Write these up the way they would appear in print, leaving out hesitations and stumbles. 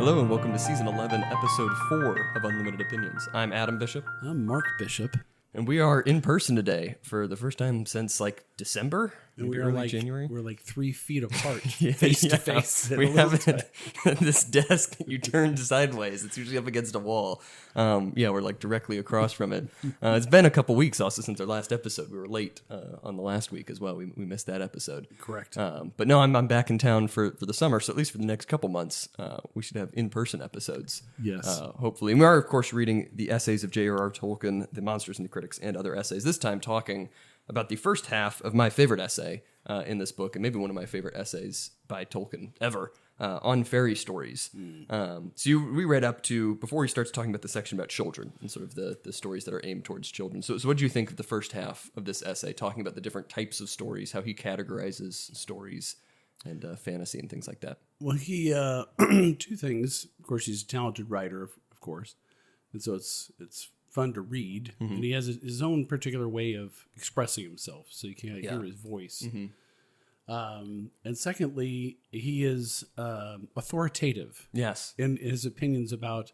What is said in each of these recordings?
Hello and welcome to Season 11, Episode 4 of Unlimited Opinions. I'm Adam Bishop. I'm Mark Bishop. And we are in person today for the first time since December? And maybe we are early January? We're 3 feet apart, face to face. We have this desk that you turned sideways. It's usually up against a wall. We're directly across from it. It's been a couple weeks also since our last episode. We were late on the last week as well. We missed that episode. Correct. But no, I'm back in town for the summer, so at least for the next couple months, we should have in-person episodes. Yes. Hopefully. And we are, of course, reading the essays of J.R.R. Tolkien, The Monsters and the Critics, and other essays. This time talking about the first half of my favorite essay in this book, and maybe one of my favorite essays by Tolkien ever, On Fairy-stories. So we read up to, before he starts talking about the section about children and sort of the stories that are aimed towards children. So what do you think of the first half of this essay, talking about the different types of stories, how he categorizes stories and fantasy and things like that? Well, he, two things. Of course, he's a talented writer, of course. And so it's fun to read. Mm-hmm. And he has his own particular way of expressing himself. So you can hear his voice. Mm-hmm. And secondly, he is authoritative. Yes. In his opinions about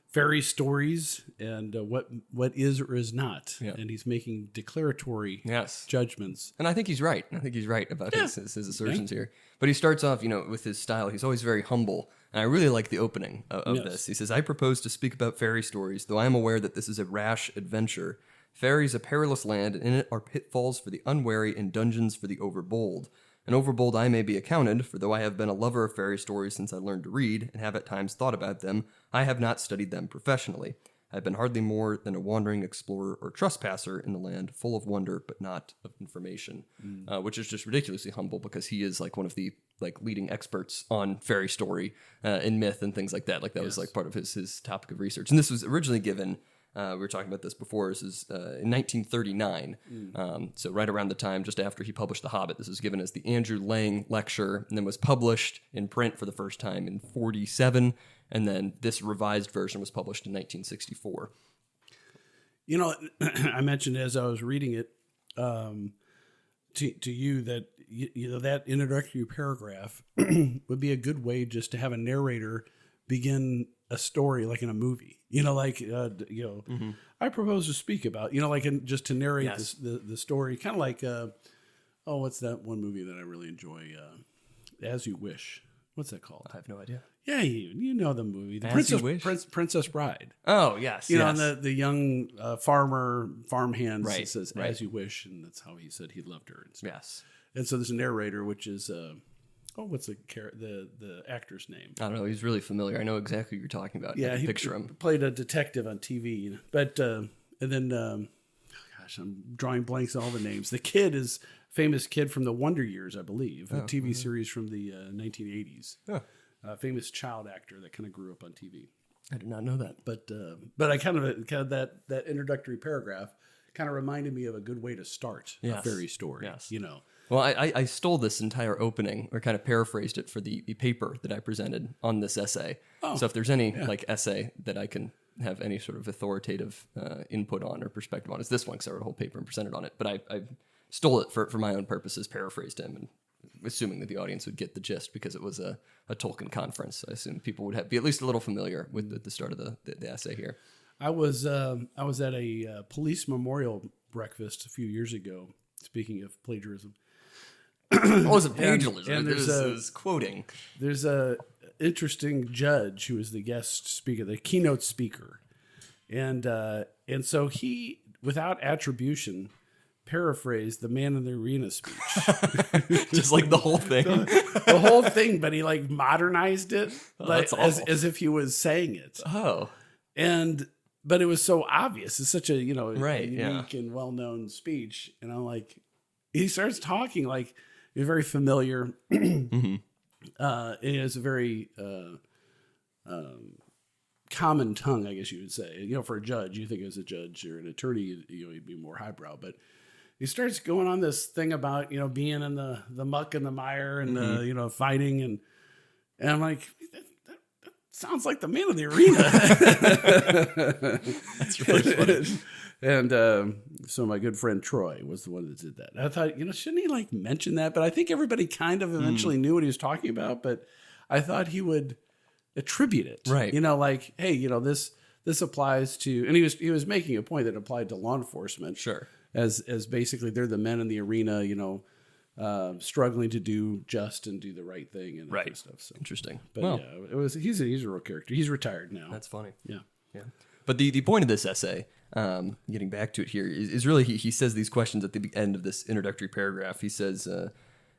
fairy stories and what is or is not. Yeah. And he's making declaratory judgments. And I think he's right. I think he's right about his assertions here. But he starts off, with his style. He's always very humble. And I really like the opening of this. He says, "I propose to speak about fairy stories, though I am aware that this is a rash adventure. Faeries a perilous land, and in it are pitfalls for the unwary and dungeons for the overbold. And overbold I may be accounted, for though I have been a lover of fairy stories since I learned to read, and have at times thought about them, I have not studied them professionally. I have been hardly more than a wandering explorer or trespasser in the land, full of wonder, but not of information." Which is just ridiculously humble, because he is one of the leading experts on fairy story and myth and things like that. That was part of his topic of research. And this was originally given, we were talking about this before, this is in 1939. So right around the time, just after he published The Hobbit, this was given as the Andrew Lang Lecture, and then was published in print for the first time in 1947. And then this revised version was published in 1964. I mentioned as I was reading it to you that that introductory paragraph would be a good way just to have a narrator begin a story like in a movie. I propose to speak about, just to narrate the story, kind of like what's that one movie that I really enjoy? As You Wish. What's that called? I have no idea. Yeah, you know the movie, Princess Bride. Oh yes, and the young farmhand says "As You Wish," and that's how he said he loved her. Yes, and so there's a narrator, which is what's the actor's name? I don't know. He's really familiar. I know exactly what you're talking about. Yeah, he picture him. Played a detective on TV, but and then I'm drawing blanks on all the names. The kid is famous kid from the Wonder Years, I believe, a TV series from the 1980s. Oh. Famous child actor that kind of grew up on TV. I did not know that. But I kind of that introductory paragraph kind of reminded me of a good way to start a fairy story. Yes. Well, I stole this entire opening, or kind of paraphrased it for the paper that I presented on this essay. Oh. So if there's any essay that I can have any sort of authoritative input on or perspective on, it's this one, because I wrote a whole paper and presented on it. But I stole it for my own purposes, paraphrased him, and assuming that the audience would get the gist, because it was a Tolkien conference. I assume people would be at least a little familiar with the start of the essay here. I was at a police memorial breakfast a few years ago, speaking of plagiarism. It wasn't plagiarism. And it was quoting. There's a interesting judge who was the guest speaker, the keynote speaker. And so he, without attribution, paraphrased the Man in the Arena speech. Just the whole thing. the whole thing, but he modernized it as if he was saying it. Oh. But it was so obvious. It's such a, unique and well-known speech. And I'm he starts talking you're very familiar. Mm-hmm. It has a very common tongue, I guess you would say. For a judge, you think as a judge or an attorney, he'd be more highbrow. But he starts going on this thing about, being in the muck and the mire and, fighting. And I'm like, that sounds like the Man in the Arena. That's really funny. And so my good friend Troy was the one that did that. I thought, shouldn't he mention that? But I think everybody kind of eventually knew what he was talking about. But I thought he would attribute it. Right. You know, like, hey, you know, this applies to, and he was making a point that applied to law enforcement. Sure. As basically they're the men in the arena, you know, struggling to do just and do the right thing and that kind of stuff. So interesting. But he's a real character. He's retired now. That's funny. Yeah. But the point of this essay, getting back to it here, is really he says these questions at the end of this introductory paragraph. He says,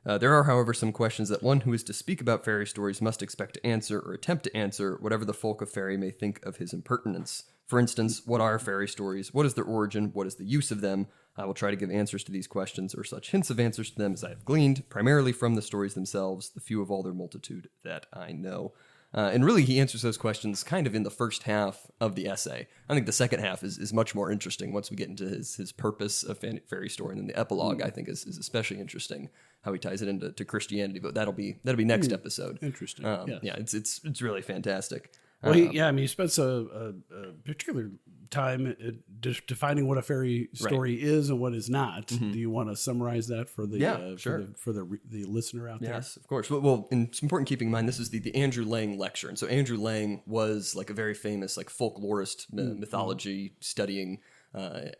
there are, however, some questions that one who is to speak about fairy stories must expect to answer or attempt to answer, whatever the folk of fairy may think of his impertinence. For instance, what are fairy stories? What is their origin? What is the use of them? I will try to give answers to these questions, or such hints of answers to them as I have gleaned, primarily from the stories themselves, the few of all their multitude that I know. And really, he answers those questions kind of in the first half of the essay. I think the second half is much more interesting once we get into his purpose of fairy story. And then the epilogue, I think, is especially interesting, how he ties it into Christianity. But that'll be next episode. Interesting. Yes. Yeah, it's really fantastic. Well, he spends a particular time defining what a fairy story is and what is not. Do you want to summarize that for the for the listener out there? Yes, of course. Well, and it's important keeping in mind this is the Andrew Lang lecture, and so Andrew Lang was like a very famous like folklorist mythology studying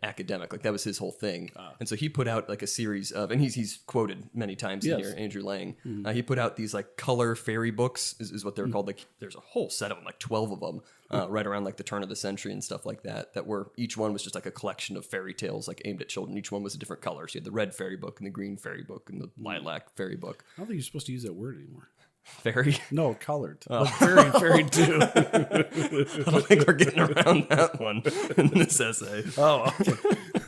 academic. Like that was his whole thing. And so he put out like a series of, and he's quoted many times in here, Andrew Lang. He put out these like color fairy books is what they're called. Like there's a whole set of them, like 12 of them, right around like the turn of the century and stuff like that, that were, each one was just like a collection of fairy tales like aimed at children. Each one was a different color. So you had the red fairy book and the green fairy book and the lilac fairy book. I don't think you're supposed to use that word anymore. Fairy? No, colored. Oh. Fairy too. I don't think we're getting around that one in this essay. Oh,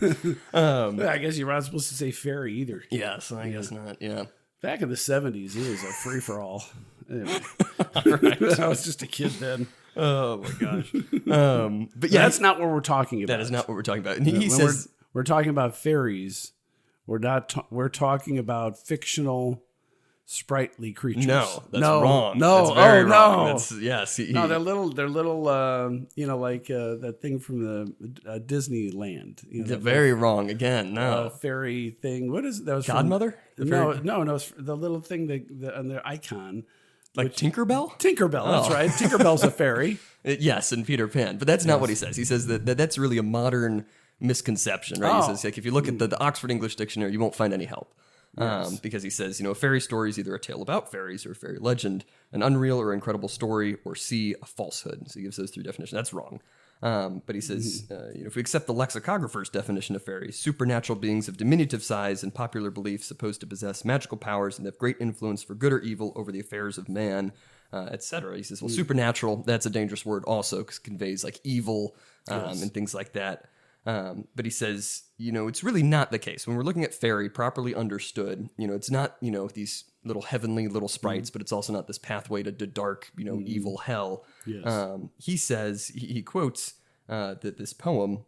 okay. I guess you're not supposed to say fairy either. Yes, I guess not. Yeah. Back in the 70s, it was a free for all. Anyway. Right. I was just a kid then. Oh my gosh. But yeah, that's not what we're talking about. That is not what we're talking about. And he says we're talking about fairies. We're not. We're talking about fictional, sprightly creatures. No, that's wrong. No, that's very wrong. No. That's, yes, no, they're little. You know, like that thing from the Disneyland. You know, very wrong again. No, fairy thing. What is it? That was Godmother? No. It's the little thing on their icon. Like Tinkerbell? Tinkerbell, that's right. Tinkerbell's a fairy. Yes, and Peter Pan. But that's not what he says. He says that's really a modern misconception, right? He says, like, if you look at the Oxford English Dictionary, you won't find any help. Because he says, a fairy story is either a tale about fairies or a fairy legend, an unreal or incredible story, or C, a falsehood. So he gives those three definitions. That's wrong. But he says, if we accept the lexicographer's definition of fairies, supernatural beings of diminutive size and popular belief supposed to possess magical powers and have great influence for good or evil over the affairs of man, etc. He says, well, supernatural, that's a dangerous word also because it conveys like evil and things like that. But he says, it's really not the case. When we're looking at fairy properly understood, it's not, these little heavenly little sprites, but it's also not this pathway to dark, evil hell. Yes. He says, he quotes this poem.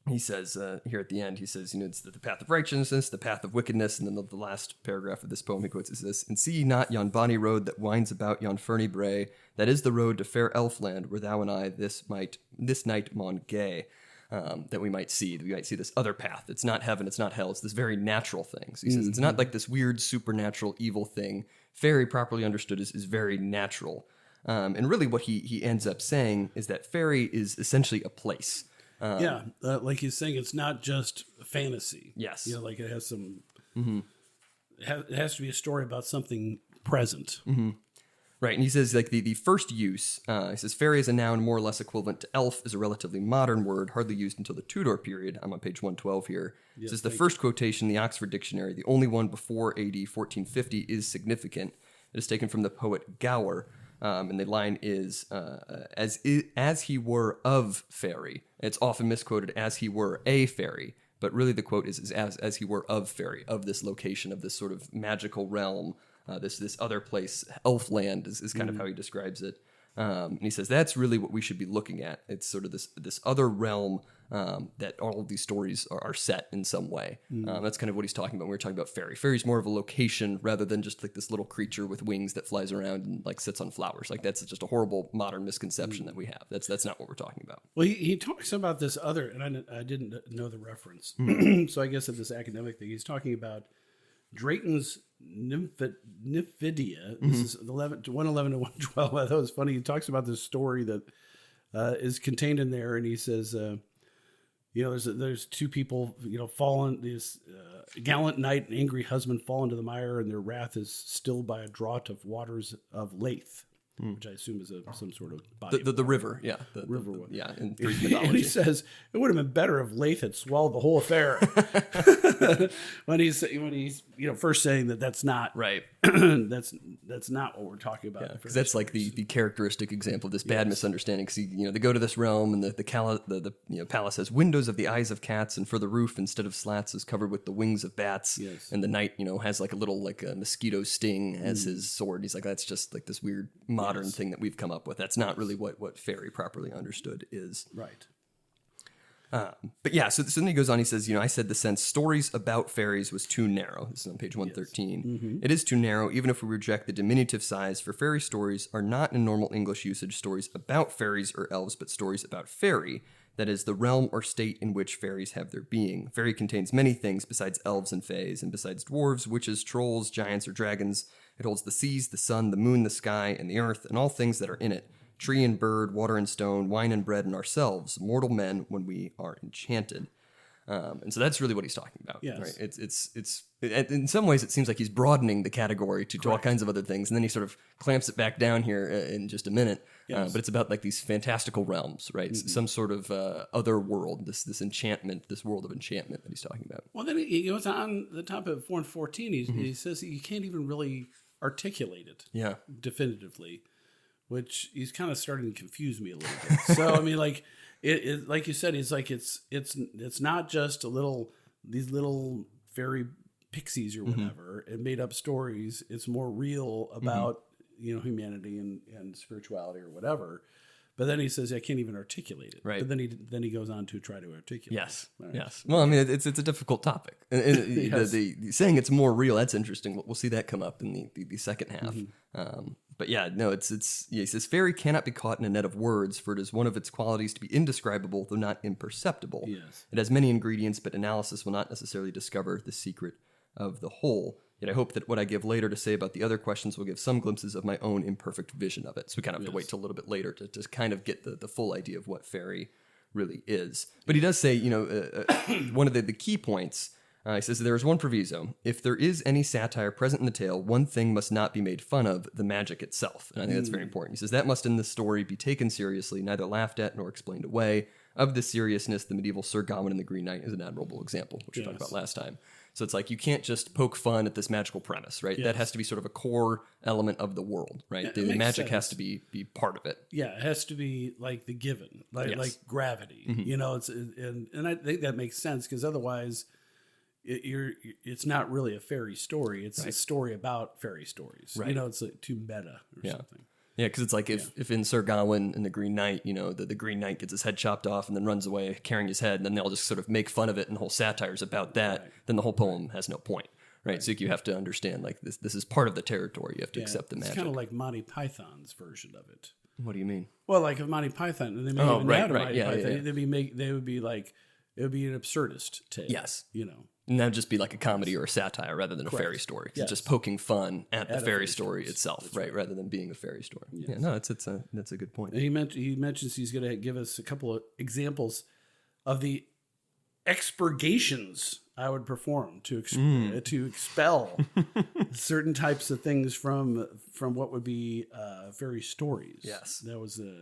He says here at the end, he says, it's the path of righteousness, the path of wickedness. And then the last paragraph of this poem he quotes is this: and see ye not yon bonny road that winds about yon ferny brae, that is the road to fair Elfland, where thou and I this night maun gae. That we might see this other path. It's not heaven, it's not hell, it's this very natural thing. So he says it's not like this weird supernatural evil thing. Fairy, properly understood, is very natural. And really what he ends up saying is that fairy is essentially a place. Like he's saying, it's not just fantasy. Yes. Like it has some... It has to be a story about something present. Mm-hmm. Right, and he says like the first use, he says fairy is a noun more or less equivalent to elf is a relatively modern word, hardly used until the Tudor period. I'm on page 112 here. It says the first quotation in the Oxford Dictionary, the only one before AD 1450, is significant. It is taken from the poet Gower, and the line is, as he were of fairy. It's often misquoted as he were a fairy, but really the quote is as he were of fairy, of this location, of this sort of magical realm. This other place, Elfland, is kind of how he describes it. And he says that's really what we should be looking at. It's sort of this other realm that all of these stories are set in some way. That's kind of what he's talking about when we're talking about fairy. Fairy's more of a location rather than just like this little creature with wings that flies around and like sits on flowers. Like that's just a horrible modern misconception that we have. That's not what we're talking about. Well, he talks about this other, and I didn't know the reference. So I guess at this academic thing, he's talking about Drayton's Nymphidia. This is 111 to 112. I thought it was funny. He talks about this story that is contained in there, and he says, there's two people, fallen. This gallant knight and angry husband fall into the mire, and their wrath is stilled by a draught of waters of Lethe, which I assume is some sort of body. The river, yeah. The river one. Yeah, in Greek mythology. And he says, it would have been better if Lethe had swallowed the whole affair. when he's first saying that's not right. that's not what we're talking about. Because that's like the characteristic example of this bad misunderstanding. Because they go to this realm, and the palace has windows of the eyes of cats, and for the roof, instead of slats, is covered with the wings of bats. Yes. And the knight has like a little a mosquito sting as his sword. He's like, that's just like this weird modern thing that we've come up with. That's not really what fairy properly understood is. Right. But yeah, so then he goes on, he says, I said the sense stories about fairies was too narrow. This is on page 113. Yes. Mm-hmm. It is too narrow, even if we reject the diminutive size, for fairy stories are not in normal English usage stories about fairies or elves, but stories about fairy, that is, the realm or state in which fairies have their being. Fairy contains many things besides elves and fays, and besides dwarves, witches, trolls, giants, or dragons. It holds the seas, the sun, the moon, the sky, and the earth, and all things that are in it. Tree and bird, water and stone, wine and bread, and ourselves, mortal men, when we are enchanted. And so that's really what he's talking about. Yes. Right? It's in some ways it seems like he's broadening the category to all kinds of other things, and then he sort of clamps it back down here in just a minute. Yes. But it's about like these fantastical realms, right? Mm-hmm. Some sort of other world, this enchantment, this world of enchantment that he's talking about. Well, then he goes on the top of 414. He says you can't even really articulate it definitively, which he's kind of starting to confuse me a little bit. So I mean, like it like you said, he's like it's not just these little fairy pixies or whatever and made up stories. It's more real about humanity and spirituality or whatever. But then he says I can't even articulate it. Right. But then he goes on to try to articulate. Yes. Right. Yes. Well, I mean, it's a difficult topic. And Yes. the saying it's more real, that's interesting. We'll see that come up in the second half. Mm-hmm. But yeah, no, he says fairy cannot be caught in a net of words, for it is one of its qualities to be indescribable, though not imperceptible. Yes. It has many ingredients, but analysis will not necessarily discover the secret of the whole. Yet I hope that what I give later to say about the other questions will give some glimpses of my own imperfect vision of it. So we kind of have to wait till a little bit later to kind of get the full idea of what fairy really is. But he does say, one of the key points, he says, there is one proviso. If there is any satire present in the tale, one thing must not be made fun of, the magic itself. And I think that's very important. He says, that must in the story be taken seriously, neither laughed at nor explained away. Of this seriousness, the medieval Sir Gawain and the Green Knight is an admirable example, which we talked about last time. So it's like you can't just poke fun at this magical premise, right? Yes. That has to be sort of a core element of the world, right? The magic has to be part of it. Yeah, it has to be like the given, like gravity. Mm-hmm. And I think that makes sense because otherwise, it's not really a fairy story. It's a story about fairy stories. Right. It's like too meta or something. Yeah, because it's like if in Sir Gawain and the Green Knight, the Green Knight gets his head chopped off and then runs away carrying his head, and then they'll just sort of make fun of it and the whole satire's about that, then the whole poem has no point, right? So you have to understand, like, this is part of the territory. You have to accept the magic. It's kind of like Monty Python's version of it. What do you mean? Well, like if Monty Python, and they made Monty Python, they would be like, it would be an absurdist tale. Yes. And that would just be like a comedy or a satire rather than a fairy story. It's just poking fun at the fairy story itself, right? Rather than being a fairy story. Yes. Yeah, no, that's a good point. And he mentions he's going to give us a couple of examples of the expurgations I would perform to expel certain types of things from what would be fairy stories. Yes, that was a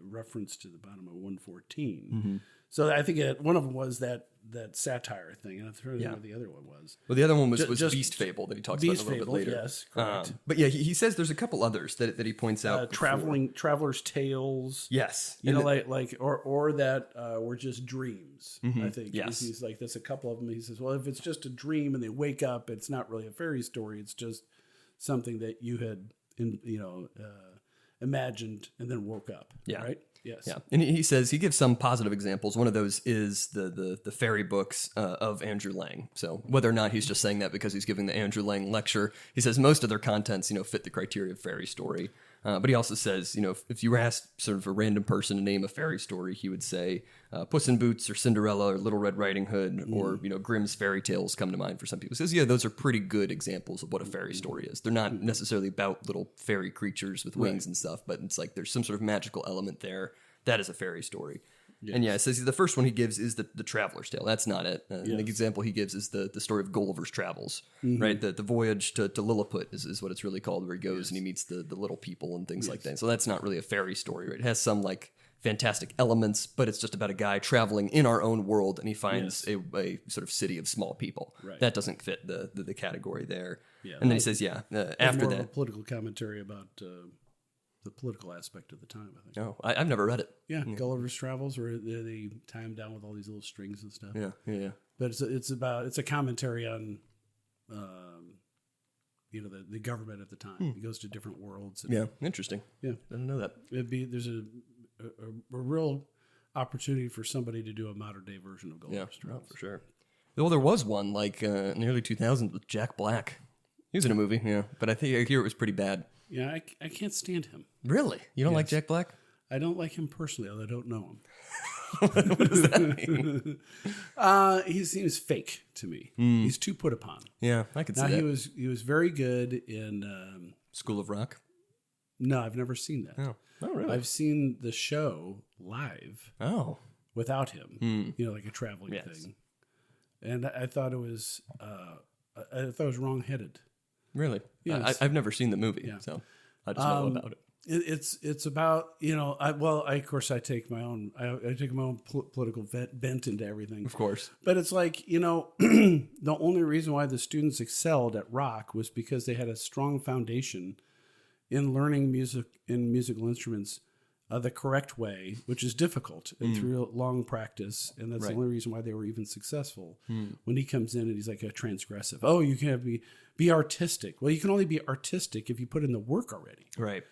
reference to the bottom of 114. Mm-hmm. So I think one of them was that satire thing, and I'm trying to know what the other one was. Well, the other one was Beast Fable that he talks about a little bit later. Yes, correct. But yeah, he says there's a couple others that he points out. Traveler's Tales. Yes, or that were just dreams. Mm-hmm. I think. Yes, he's like, there's a couple of them. He says, well, if it's just a dream and they wake up, it's not really a fairy story. It's just something that you had, imagined and then woke up. Yeah. Right. Yes. Yeah. And he says he gives some positive examples. One of those is the fairy books of Andrew Lang. So whether or not he's just saying that because he's giving the Andrew Lang lecture, he says most of their contents, fit the criteria of fairy story. But he also says, if you were asked sort of a random person to name a fairy story, he would say Puss in Boots or Cinderella or Little Red Riding Hood or, Grimm's fairy tales come to mind for some people. He says, yeah, those are pretty good examples of what a fairy story is. They're not necessarily about little fairy creatures with wings and stuff, but it's like there's some sort of magical element there. That is a fairy story. Yes. And it says the first one he gives is the Traveler's Tale. That's not it. The example he gives is the story of Gulliver's Travels, right? The voyage to Lilliput is what it's really called, where he goes and he meets the little people and things like that. So that's not really a fairy story, right? It has some like fantastic elements, but it's just about a guy traveling in our own world, and he finds a sort of city of small people. Right. That doesn't fit the category there. Yeah. And then he says, after that, a political commentary about the political aspect of the time, I think. Oh, I've never read it. Yeah, Gulliver's Travels, where they tie him down with all these little strings and stuff. Yeah. But it's a commentary on, the government at the time. He goes to different worlds. And, interesting. Yeah, I didn't know that. There's a real opportunity for somebody to do a modern day version of Gulliver's Travels. For sure. Well, there was one like in the early 2000s with Jack Black. He was in a movie, but I hear it was pretty bad. Yeah, I can't stand him. Really? You don't like Jack Black? I don't like him personally, although I don't know him. What does that mean? He seems fake to me. He's too put upon. Yeah, I could see that. He was very good in School of Rock. No, I've never seen that. Oh, really? I've seen the show live. Oh, without him. Like a traveling thing. And I thought it was wrong-headed. Really? Yes. I've never seen the movie, so I just know about it. It's about of course I take my own political bent into everything, of course. But it's like the only reason why the students excelled at Rock was because they had a strong foundation in learning musical instruments the correct way, which is difficult and through long practice, and that's the only reason why they were even successful. When he comes in and he's like a transgressive, you can't be artistic. Well, you can only be artistic if you put in the work already, right?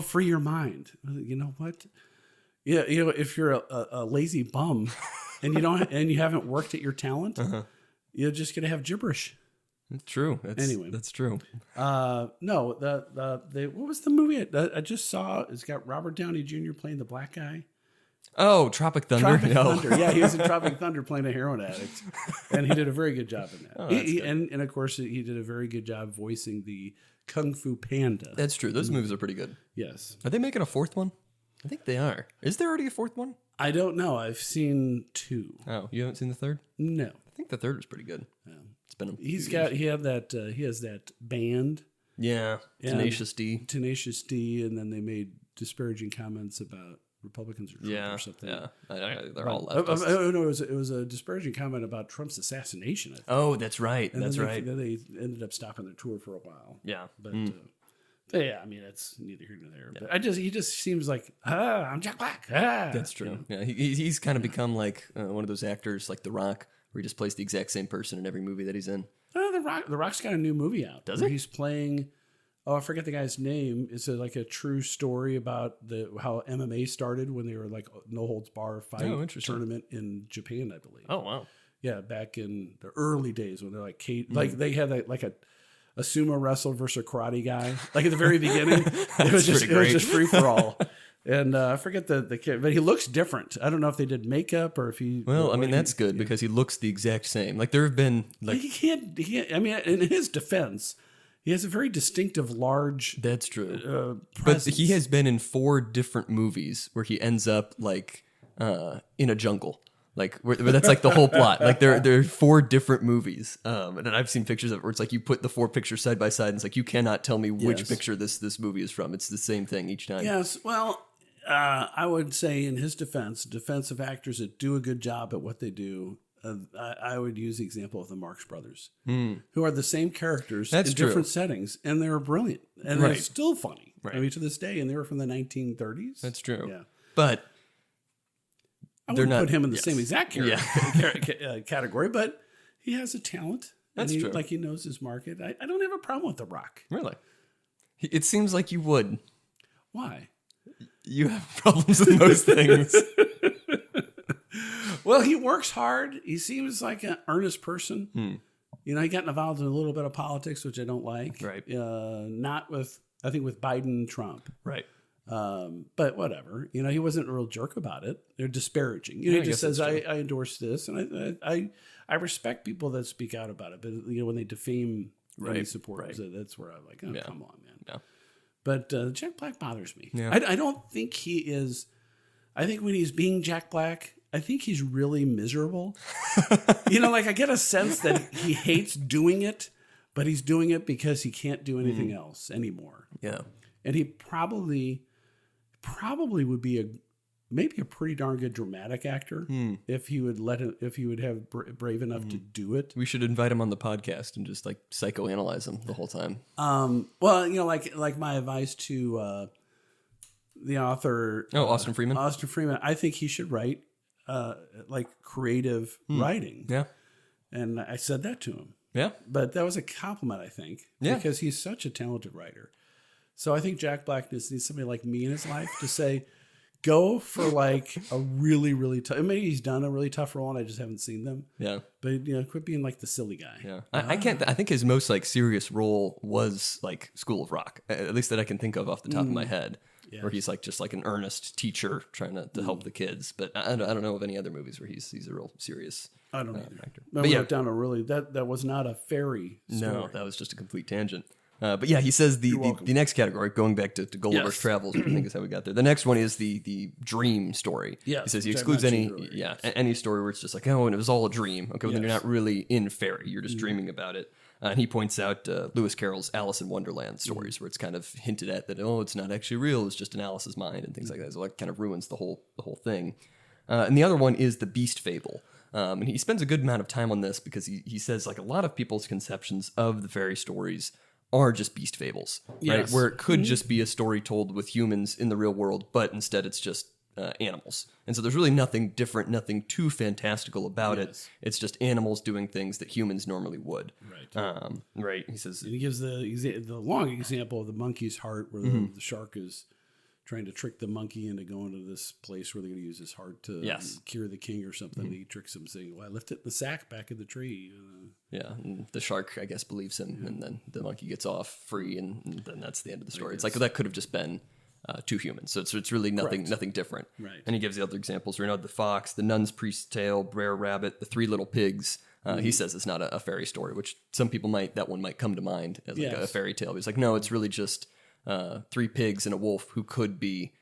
Free your mind. You know what? Yeah, if you're a lazy bum and you haven't worked at your talent, you're just gonna have gibberish. It's true. That's true. No, what was the movie I just saw? It's got Robert Downey Jr. playing the black guy. Oh, Tropic Thunder. Thunder. Yeah, he was in Tropic Thunder playing a heroin addict, and he did a very good job in that. And of course, he did a very good job voicing the Kung Fu Panda. That's true. Those movies are pretty good. Yes. Are they making a fourth one? I think they are. Is there already a fourth one? I don't know. I've seen 2. Oh, you haven't seen the third? No. I think the third was pretty good. Yeah. It's been he has that band. Yeah. Tenacious D. Tenacious D, and then they made disparaging comments about Republicans or something. Yeah. They're all left. No, it was a disparaging comment about Trump's assassination, I think. Oh, that's right. Then they ended up stopping their tour for a while. Yeah. But I mean, it's neither here nor there. Yeah. But he just seems like, I'm Jack Black. That's true. Yeah, he's kind of become like one of those actors like The Rock, where he just plays the exact same person in every movie that he's in. The Rock's got a new movie out. Does he? He's playing. Oh, I forget the guy's name. It's like a true story about how MMA started when they were like no holds bar fight tournament in Japan, I believe. Oh wow. Yeah, back in the early days when they're like like they had a sumo wrestler versus a karate guy. Like at the very beginning, it was just free for all. And I forget the kid, but he looks different. I don't know if they did makeup or if he. Well, I mean that's good because he looks the exact same. Like there have been he can't. I mean, in his defense, he has a very distinctive large. That's true. But he has been in 4 different movies where he ends up like in a jungle. Like where that's like the whole plot. Like there are 4 different movies, and I've seen pictures of it where it's like you put the 4 pictures side by side, and it's like you cannot tell me which picture this movie is from. It's the same thing each time. Yes, well, I would say in his defense of actors that do a good job at what they do, I would use the example of the Marx Brothers, who are the same characters in different settings, and they're brilliant, and they're still funny. Right. I mean, to this day, and they were from the 1930s. That's true. Yeah, but. I wouldn't put him in the same exact category, but he has a talent. That's true. Like he knows his market. I don't have a problem with The Rock. Really? It seems like you would. Why? You have problems with most things. Well, he works hard. He seems like an earnest person. He got involved in a little bit of politics, which I don't like. Right. Not with I think with Biden and Trump. Right. But whatever, he wasn't a real jerk about it. They're disparaging. He just says, I endorse this. And I respect people that speak out about it. But, when they defame any supporters, that's where I'm like, oh, come on, man. Yeah. But Jack Black bothers me. Yeah. I don't think he is. I think when he's being Jack Black, I think he's really miserable. I get a sense that he hates doing it, but he's doing it because he can't do anything else anymore. Yeah. And he probably would be maybe a pretty darn good dramatic actor if he would have brave enough to do it. We should invite him on the podcast and just psychoanalyze him the whole time. Like my advice to the author, Austin Freeman. Austin Freeman, I think he should write creative writing. Yeah, and I said that to him. Yeah, but that was a compliment, I think. Yeah, because he's such a talented writer. So I think Jack Black needs somebody like me in his life to say, go for a really, really tough. Maybe he's done a really tough role and I just haven't seen them. Yeah. But quit being the silly guy. Yeah. I can't. I think his most serious role was School of Rock, at least that I can think of off the top of my head, where he's just an earnest teacher trying to help the kids. But I don't know of any other movies where he's a real serious. I don't either. Actor. But we went down a really that was not a fairy story. No, that was just a complete tangent. But yeah, he says the next category, going back to Gulliver's Travels, which I think is how we got there. The next one is the dream story. Yes, he says he excludes any story where it's just and it was all a dream. Okay, well, then you're not really in fairy. You're just dreaming about it. And he points out Lewis Carroll's Alice in Wonderland stories, where it's kind of hinted at that, it's not actually real. It's just in Alice's mind and things like that. So that kind of ruins the whole thing. And the other one is the Beast Fable. And he spends a good amount of time on this because he says a lot of people's conceptions of the fairy stories are just beast fables, right? Where it could just be a story told with humans in the real world, but instead it's just animals. And so there's really nothing different, nothing too fantastical about it. It's just animals doing things that humans normally would. Right. Right. He says, and he gives the long example of the monkey's heart, where the shark is trying to trick the monkey into going to this place where they're going to use his heart to cure the king or something. He tricks him, saying, "Well, I left it in the sack back in the tree." Yeah, and the shark, I guess, believes him, and then the monkey gets off free, and then that's the end of the story. It's that could have just been two humans, so it's really nothing different. Right. And he gives the other examples: the fox, the nun's priest's tale, Brer Rabbit, the three little pigs. He says it's not a fairy story, which some people might come to mind as a fairy tale. He's no, it's really just three pigs and a wolf who could be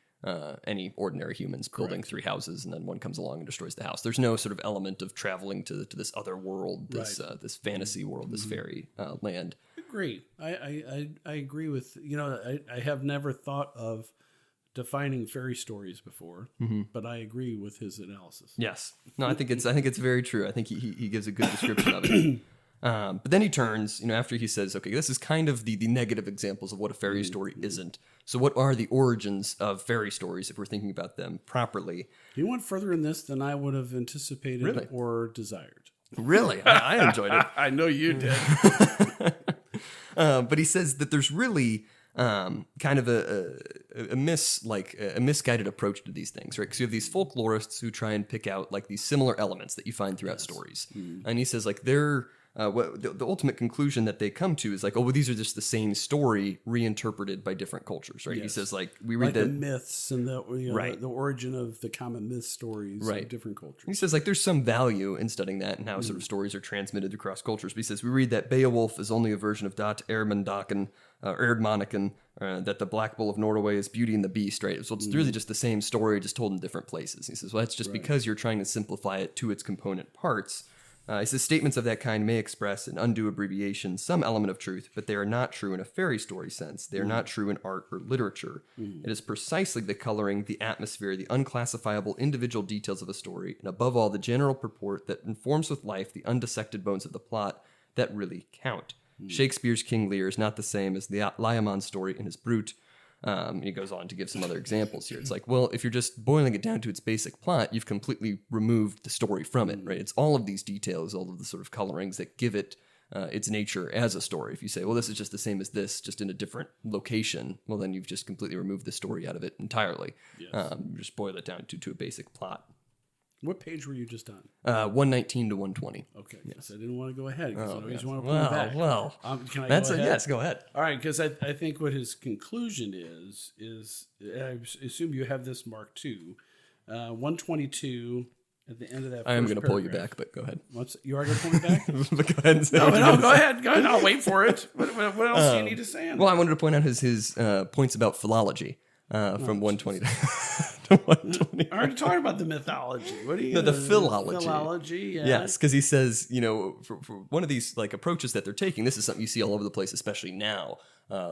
any ordinary humans building three houses, and then one comes along and destroys the house. There's no sort of element of traveling to this other world, this fantasy world, this fairy land. Agree. I agree with I have never thought of defining fairy stories before, but I agree with his analysis. Yes. No, I think it's very true. I think he gives a good description of it. But then he turns, after he says, okay, this is kind of the negative examples of what a fairy story isn't. So what are the origins of fairy stories if we're thinking about them properly? He went further in this than I would have anticipated or desired. Really? I enjoyed it. I know you did. But he says that there's really kind of a misguided approach to these things, right? Because you have these folklorists who try and pick out these similar elements that you find throughout stories. And he says they're the ultimate conclusion that they come to is these are just the same story reinterpreted by different cultures, right? Yes. He says we read the myths and the origin of the common myth stories of different cultures. He says there's some value in studying that and how sort of stories are transmitted across cultures. But he says we read that Beowulf is only a version of Dat Erdmanniken, that the Black Bull of Norway is Beauty and the Beast, right? So it's really just the same story, just told in different places. He says, well, that's just because you're trying to simplify it to its component parts. He says statements of that kind may express an undue abbreviation, some element of truth, but they are not true in a fairy story sense. They are not true in art or literature. It is precisely the coloring, the atmosphere, the unclassifiable individual details of a story, and above all, the general purport that informs with life the undissected bones of the plot that really count. Shakespeare's King Lear is not the same as the Liamon story in his Brut. And he goes on to give some other examples here. It's well, if you're just boiling it down to its basic plot, you've completely removed the story from it, right? It's all of these details, all of the sort of colorings that give it its nature as a story. If you say, well, this is just the same as this, just in a different location, well, then you've just completely removed the story out of it entirely. Yes. Just boil it down to a basic plot. What page were you just on? 119 to 120. Okay, yes. I didn't want to go ahead because I always Yes. want to pull back. Well, can I that's go ahead? yes. Go ahead. All right, because I think what his conclusion is I assume you have this marked too. 122 at the end of that. I am going to pull you paragraph. back, but go ahead. You are going to pull me back? But go ahead and say No, what you're go ahead. Go ahead. I'll wait for it. What else do you need to say on Well, that? I wanted to point out his points about philology from 120 to 120. I already talked about the mythology. What are you? The philology. Philology, yeah. Yes, because he says, for one of these like approaches that they're taking, this is something you see all over the place, especially now,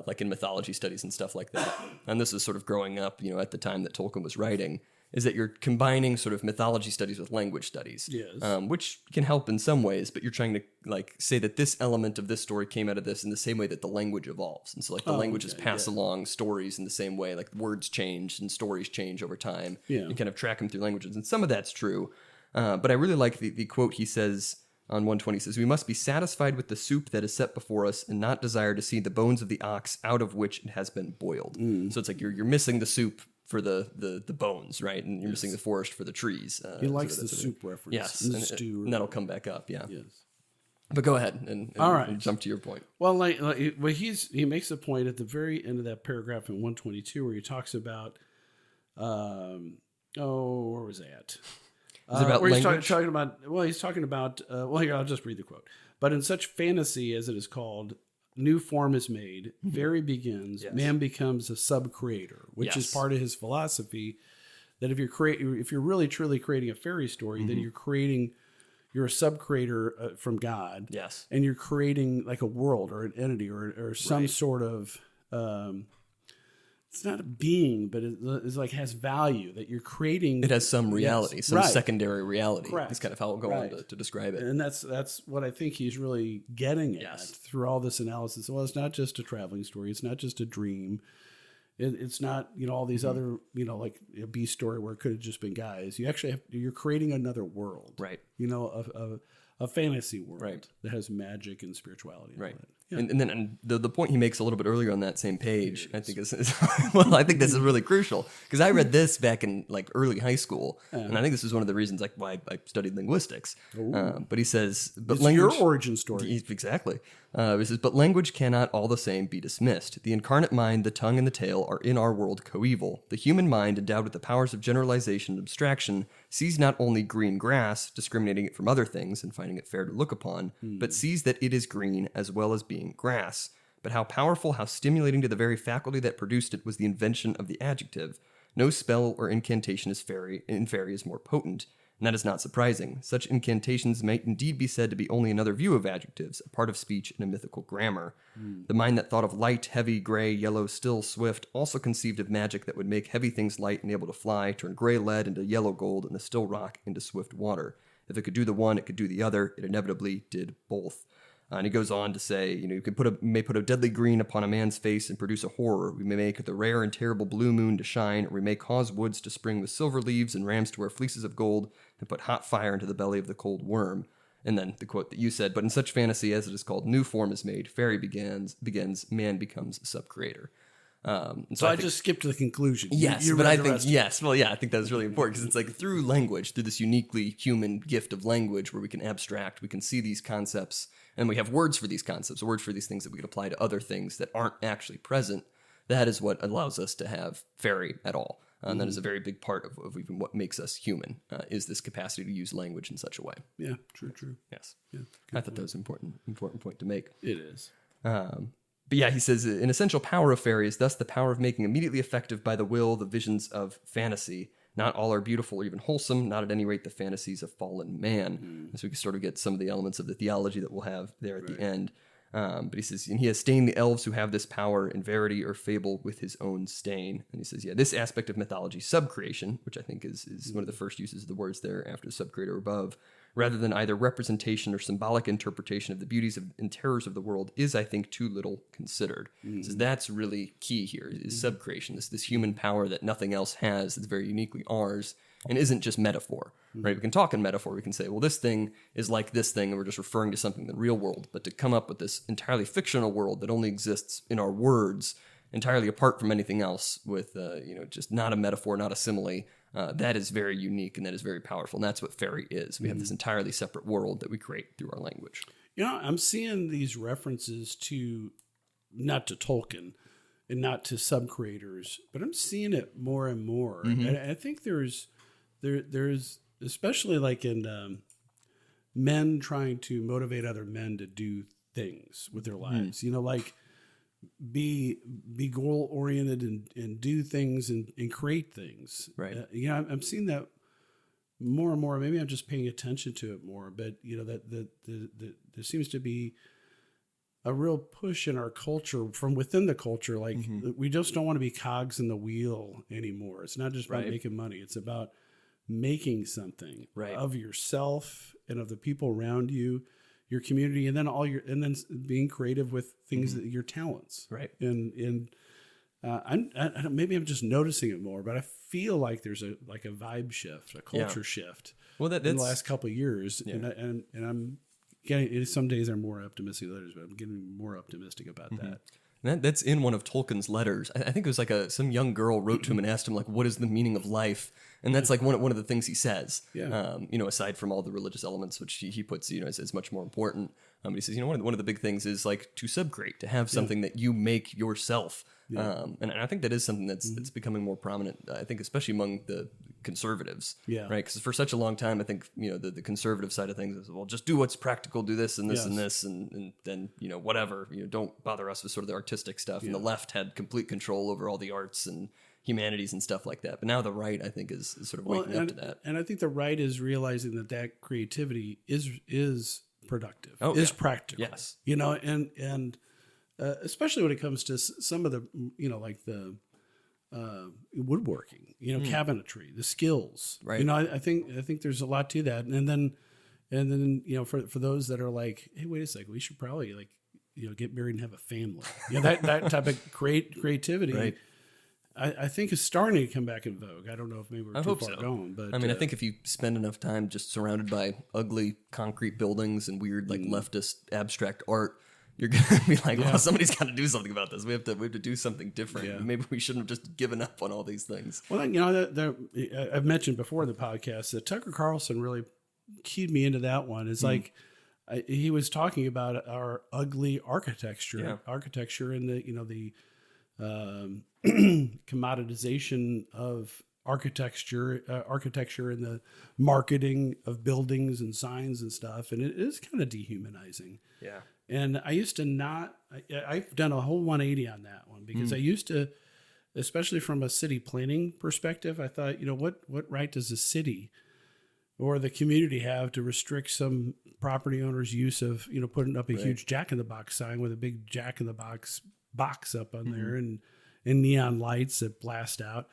like in mythology studies and stuff like that. And this is sort of growing up, at the time that Tolkien was writing, is that you're combining sort of mythology studies with language studies. Yes. Which can help in some ways, but you're trying to like say that this element of this story came out of this in the same way that the language evolves. And so like the languages pass along stories in the same way, like words change and stories change over time. Yeah. You kind of track them through languages. And some of that's true. But I really like the quote he says on 120. He says, "We must be satisfied with the soup that is set before us and not desire to see the bones of the ox out of which it has been boiled." So it's like you're missing the soup for the bones, right? And you're missing the forest for the trees. He likes the soup reference. Yes, and the and stew. and that'll come back up, yeah. Yes. But go ahead and All right. and jump to your point. Well, he makes a point at the very end of that paragraph in 122 where he talks about, where was that? Is it about where he's language? talking about, he's talking about, here, I'll just read the quote. "But in such fantasy as it is called, new form is made, fairy begins, man becomes a sub-creator," which is part of his philosophy, that if you're really truly creating a fairy story, then you're a sub-creator from God. Yes. And you're creating like a world or an entity or some sort of, it's not a being, but it's like has value that you're creating. It has some reality, some secondary reality. Correct. That's kind of how I'll go on to describe it. And that's what I think he's really getting at through all this analysis. Well, it's not just a traveling story. It's not just a dream. It's not, all these other, like a beast story where it could have just been guys. You actually you're creating another world. Right. A fantasy world Right. that has magic and spirituality. And Right. all that. Yeah. And then the point he makes a little bit earlier on that same page, I think is I think this is really crucial because I read this back in like early high school, and I think this is one of the reasons like why I studied linguistics. But he says, "But It's language, your origin story." Exactly. He says, "But language cannot all the same be dismissed. The incarnate mind, the tongue, and the tail are in our world coeval. The human mind, endowed with the powers of generalization and abstraction, sees not only green grass, discriminating it from other things and finding it fair to look upon, but sees that it is green as well as being grass. But how powerful, how stimulating to the very faculty that produced it was the invention of the adjective. No spell or incantation in fairy is more potent. And that is not surprising. Such incantations might indeed be said to be only another view of adjectives, a part of speech and a mythical grammar. The mind that thought of light, heavy, gray, yellow, still, swift, also conceived of magic that would make heavy things light and able to fly, turn gray lead into yellow gold, and the still rock into swift water. If it could do the one, it could do the other. It inevitably did both." And he goes on to say, you may put a deadly green upon a man's face and produce a horror. We may make the rare and terrible blue moon to shine, or we may cause woods to spring with silver leaves and rams to wear fleeces of gold, and put hot fire into the belly of the cold worm. And then the quote that you said, "But in such fantasy as it is called, new form is made, fairy begins, man becomes sub-creator." So I just skipped to the conclusion. Yes, You but read I the think, rest. yes, well, yeah, I think that's really important because it's like through language, through this uniquely human gift of language where we can abstract, we can see these concepts, and we have words for these concepts, words for these things that we can apply to other things that aren't actually present. That is what allows us to have fairy at all. And that is a very big part of even what makes us human, is this capacity to use language in such a way. Yeah, true. Yes. Yeah, I thought that was an important point to make. it is. But yeah, he says, "An essential power of fairy is thus the power of making immediately effective by the will the visions of fantasy. Not all are beautiful or even wholesome, not at any rate the fantasies of fallen man." So we can sort of get some of the elements of the theology that we'll have there at the end. But he says, "And he has stained the elves who have this power in verity or fable with his own stain." And he says, yeah, this aspect of mythology, subcreation, which I think is one of the first uses of the words there after subcreator above, rather than either representation or symbolic interpretation of the beauties and terrors of the world, is, I think, too little considered. He says that's really key here, is subcreation, this human power that nothing else has, that's very uniquely ours, and isn't just metaphor, right? We can talk in metaphor. We can say, well, this thing is like this thing, and we're just referring to something in the real world. But to come up with this entirely fictional world that only exists in our words, entirely apart from anything else, with just not a metaphor, not a simile, that is very unique and that is very powerful. And that's what fairy is. We have this entirely separate world that we create through our language. You know, I'm seeing these references to, not to Tolkien and not to sub-creators, but I'm seeing it more and more. And I think there's especially like in men trying to motivate other men to do things with their lives, you know, like be goal oriented and do things and create things. Right. You know, I'm seeing that more and more. Maybe I'm just paying attention to it more, but you know, that there seems to be a real push in our culture from within the culture. Like we just don't want to be cogs in the wheel anymore. It's not just about making money. It's about making something of yourself and of the people around you, your community, and then being creative with things that your talents. Right. And maybe I'm just noticing it more, but I feel like there's a vibe shift, a culture shift. Well, that's in the last couple of years, and I'm getting. Some days I'm more optimistic than others, but I'm getting more optimistic about that. And that's in one of Tolkien's letters. I think it was like some young girl wrote to him and asked him like, "What is the meaning of life?" And that's like one of the things he says. Yeah. You know, aside from all the religious elements, which he puts, you know, as much more important. But he says, you know, one of the big things is like to subcreate, to have something that you make yourself. And I think that is something that's becoming more prominent. I think especially among the conservatives. Yeah. Right. Because for such a long time, I think, you know, the conservative side of things is, well, just do what's practical, do this and this and this, and then, you know, whatever, you know, don't bother us with sort of the artistic stuff. And the left had complete control over all the arts and humanities and stuff like that. But now the right, I think, is sort of waking up to that. And I think the right is realizing that creativity is productive, practical. Yes. You know, and especially when it comes to some of the, you know, like the woodworking, you know, cabinetry, the skills. Right. You know, I think there's a lot to that. And then you know, for those that are like, hey, wait a second, we should probably like, you know, get married and have a family. You know, that type of creativity. Right. I think is starting to come back in vogue. I don't know if maybe we're too far gone, but I mean, I think if you spend enough time just surrounded by ugly concrete buildings and weird like leftist abstract art, you're gonna be like, well, somebody's got to do something about this. We have to do something different. Yeah. Maybe we shouldn't have just given up on all these things. Well, you know, I've mentioned before in the podcast that Tucker Carlson really keyed me into that one. It's like he was talking about our ugly architecture and the, you know, the commoditization of architecture and the marketing of buildings and signs and stuff. And it is kind of dehumanizing. Yeah. And I used to I've done a whole 180 on that one because I used to, especially from a city planning perspective, I thought, you know, what right does the city or the community have to restrict some property owner's use of, you know, putting up a huge Jack in the Box sign with a big Jack in the Box up on there and neon lights that blast out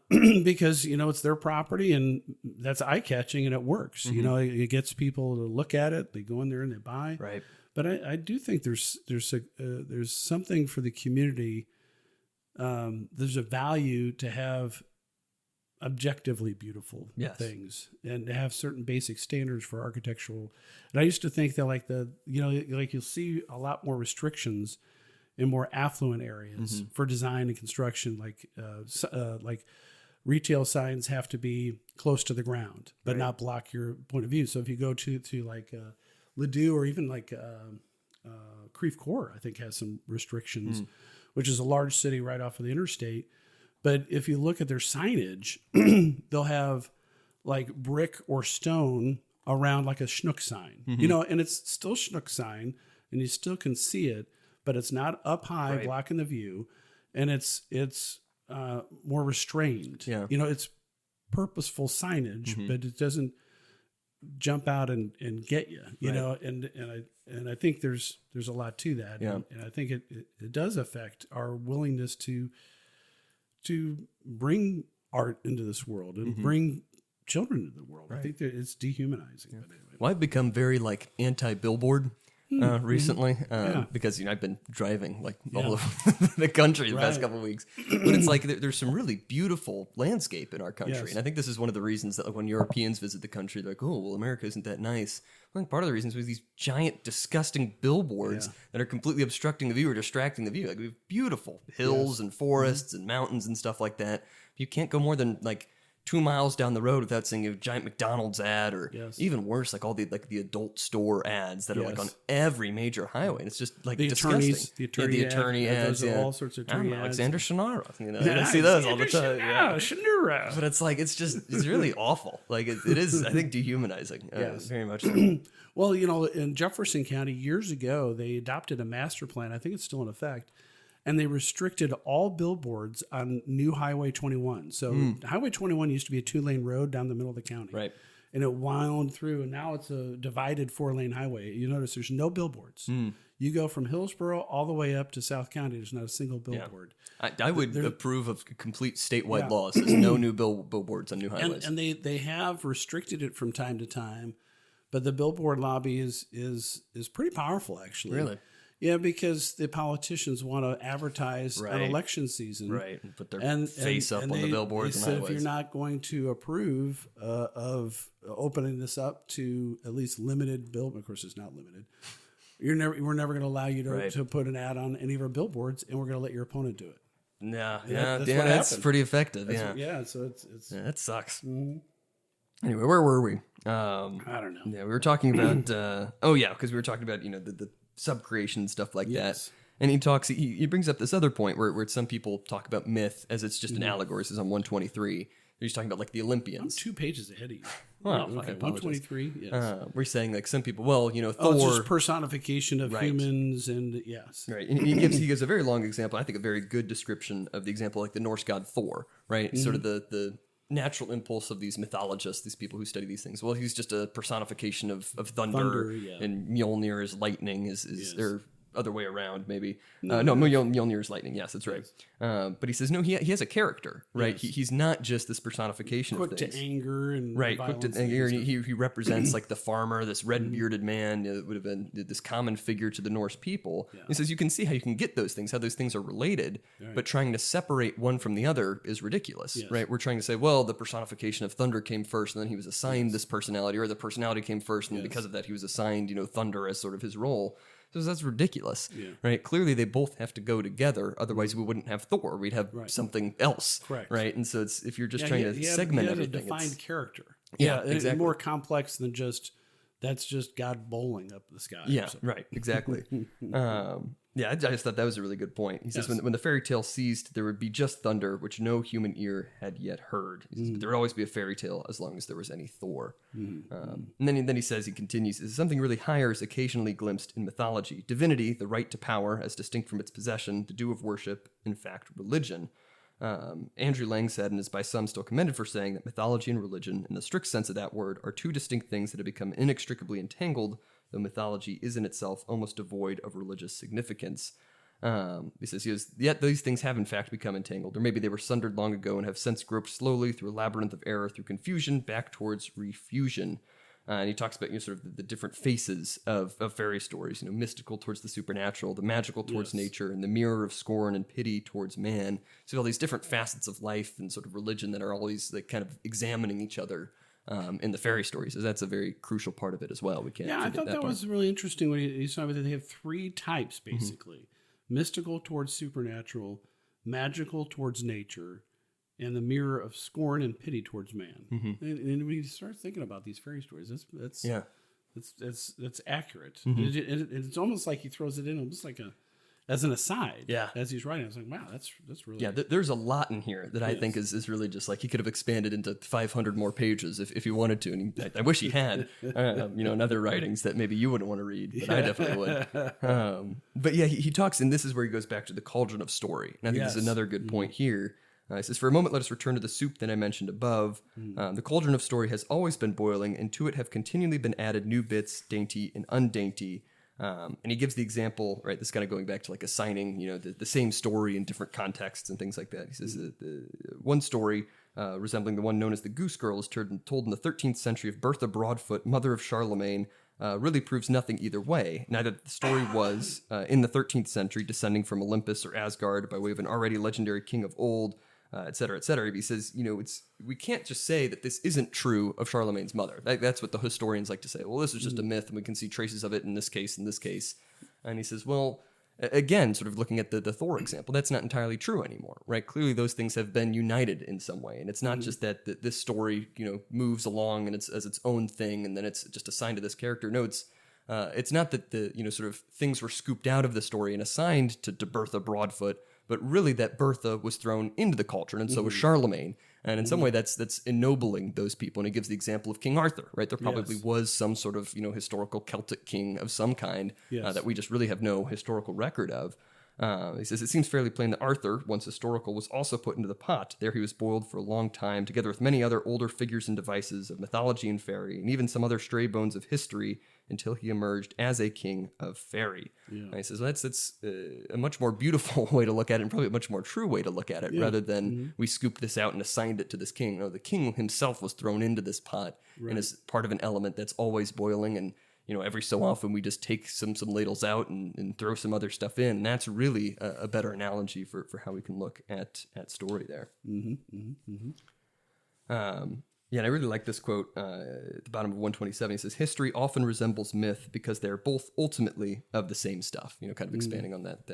because, you know, it's their property and that's eye-catching and it works. You know, it gets people to look at it. They go in there and they buy. Right. But I do think there's something for the community. There's a value to have objectively beautiful things and to have certain basic standards for architectural. And I used to think that like you'll see a lot more restrictions in more affluent areas for design and construction, like retail signs have to be close to the ground, but not block your point of view. So if you go to like Ladue or even like Creve Coeur, I think has some restrictions, which is a large city right off of the interstate. But if you look at their signage, they'll have like brick or stone around like a schnook sign, you know, and it's still schnook sign and you still can see it, but it's not up high blocking the view, and it's more restrained. Yeah. You know, it's purposeful signage, but it doesn't jump out and get you. You know, and I think there's a lot to that. Yeah. And I think it does affect our willingness to bring art into this world and bring children into the world. I think that it's dehumanizing. Yeah. But anyway. Well, I've become very like anti-billboard. recently because I've been driving like all over the country the past couple of weeks. But it's like there's some really beautiful landscape in our country, and I think this is one of the reasons that like when Europeans visit the country, they're like, "Oh, well, America isn't that nice." I think part of the reasons was these giant, disgusting billboards that are completely obstructing the view or distracting the view. Like we have beautiful hills and forests and mountains and stuff like that. You can't go more than like 2 miles down the road without seeing a giant McDonald's ad, or even worse, like all the adult store ads that are like on every major highway. And it's just like disgusting. The attorney ads, all sorts of attorney ads. Alexander Shannara, I see those all the time. Shannara. But it's like it's really awful. Like it is, I think, dehumanizing. Very much so. Well, in Jefferson County years ago, they adopted a master plan. I think it's still in effect. And they restricted all billboards on new Highway 21. So Highway 21 used to be a 2-lane road down the middle of the county. Right. And it wound through, and now it's a divided 4-lane highway. You notice there's no billboards. You go from Hillsborough all the way up to South County. There's not a single billboard. I would approve of complete statewide laws. There's no new billboards on new highways. And they have restricted it from time to time. But the billboard lobby is pretty powerful, actually. Really? Yeah, because the politicians want to advertise an election season. Right, and put their face up on the billboards and highways. If you're not going to approve of opening this up to at least limited of course it's not limited, we're never going to allow you to put an ad on any of our billboards, and we're going to let your opponent do it. That's pretty effective. So it's that sucks. Anyway, where were we? I don't know. Yeah, we were talking about, because we were talking about, the sub-creation and stuff like that. And he brings up this other point where some people talk about myth as it's just an allegory. This is on 123. He's talking about like the Olympians. I'm 2 pages ahead of you. Well, okay, 123. Yes. We're saying like some people, Thor. It's just personification of humans, and right. And he gives a very long example. I think a very good description of the example, like the Norse god Thor, right? Sort of the natural impulse of these mythologists, these people who study these things. Well, he's just a personification of thunder and Mjolnir is lightning, is or other way around, maybe. Mjolnir is lightning. Yes, that's right. But he says, no, he has a character, right? Yes. He's not just this personification quick of things. To anger and quick to anger. And he represents like the farmer, this red-bearded man that would have been this common figure to the Norse people. Yeah. He says you can see how you can get those things, how those things are related, but trying to separate one from the other is ridiculous, right? We're trying to say, well, the personification of thunder came first, and then he was assigned this personality, or the personality came first, and because of that, he was assigned, thunder as sort of his role. So that's ridiculous, right? Clearly, they both have to go together. Otherwise, we wouldn't have Thor. We'd have something else, right? And so it's if you're just trying to segment everything, a defined character. Exactly. More complex than that's just God bowling up the sky. Yeah, right. Exactly. I just thought that was a really good point. He says when the fairy tale ceased, there would be just thunder, which no human ear had yet heard. He says, but there would always be a fairy tale as long as there was any Thor. And then he says, he continues, something really higher is occasionally glimpsed in mythology. Divinity, the right to power, as distinct from its possession, the due of worship, in fact, religion. Andrew Lang said, and is by some still commended for saying, that mythology and religion, in the strict sense of that word, are two distinct things that have become inextricably entangled, though mythology is in itself almost devoid of religious significance. He says, yet these things have in fact become entangled, or maybe they were sundered long ago and have since groped slowly through a labyrinth of error, through confusion, back towards refusion. And he talks about sort of the different faces of fairy stories, mystical towards the supernatural, the magical towards nature, and the mirror of scorn and pity towards man. So all these different facets of life and sort of religion that are always like kind of examining each other in the fairy stories. So that's a very crucial part of it as well. We can't. Yeah, I thought that was really interesting when he's talking about that they have 3 types basically: mystical towards supernatural, magical towards nature, and the mirror of scorn and pity towards man. And when you start thinking about these fairy stories, that's accurate. It's almost like he throws it in almost like as an aside. As he's writing, I was like, wow, that's really there's a lot in here that I think is really just like he could have expanded into 500 more pages if he wanted to, and I wish he had in other writings that maybe you wouldn't want to read, but I definitely would. But he talks, and this is where he goes back to the cauldron of story, and I think this is another good point here. He says, for a moment, let us return to the soup that I mentioned above. The cauldron of story has always been boiling, and to it have continually been added new bits, dainty and undainty. And he gives the example, right, this is kind of going back to like assigning, the same story in different contexts and things like that. He says the one story resembling the one known as the Goose Girl is told in the 13th century of Bertha Broadfoot, mother of Charlemagne, really proves nothing either way. Neither the story was, in the 13th century, descending from Olympus or Asgard by way of an already legendary king of old, et cetera, et cetera. He says, we can't just say that this isn't true of Charlemagne's mother. That's what the historians like to say. Well, this is just a myth, and we can see traces of it in this case, And he says, well, again, sort of looking at the Thor example, that's not entirely true anymore, right? Clearly, those things have been united in some way, and it's not just that this story, moves along and it's as its own thing, and then it's just assigned to this character. No, it's not that the sort of things were scooped out of the story and assigned to Bertha Broadfoot, but really that Bertha was thrown into the cauldron, and so was Charlemagne. And in some way, that's ennobling those people. And he gives the example of King Arthur, right? There probably was some sort of historical Celtic king of some kind that we just really have no historical record of. He says, it seems fairly plain that Arthur, once historical, was also put into the pot. There he was boiled for a long time, together with many other older figures and devices of mythology and fairy, and even some other stray bones of history, until he emerged as a king of fairy. Yeah. And he says, well, that's a much more beautiful way to look at it, and probably a much more true way to look at it, rather than we scooped this out and assigned it to this king. No, the king himself was thrown into this pot and is part of an element that's always boiling, and every so often we just take some ladles out and throw some other stuff in. And that's really a better analogy for how we can look at story there. And I really like this quote at the bottom of 127. He says, history often resembles myth because they're both ultimately of the same stuff. Kind of expanding on that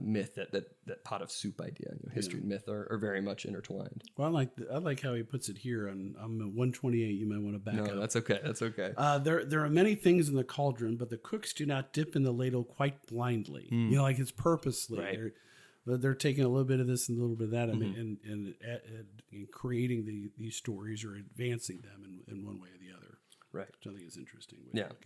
myth, that pot of soup idea. History and myth are very much intertwined. Well, I like how he puts it here on 128. You might want to back up. No, that's okay. That's okay. There are many things in the cauldron, but the cooks do not dip in the ladle quite blindly. Like it's purposely. Right. They're taking a little bit of this and a little bit of that, and creating these stories or advancing them in one way or the other. Right. Which I think is interesting.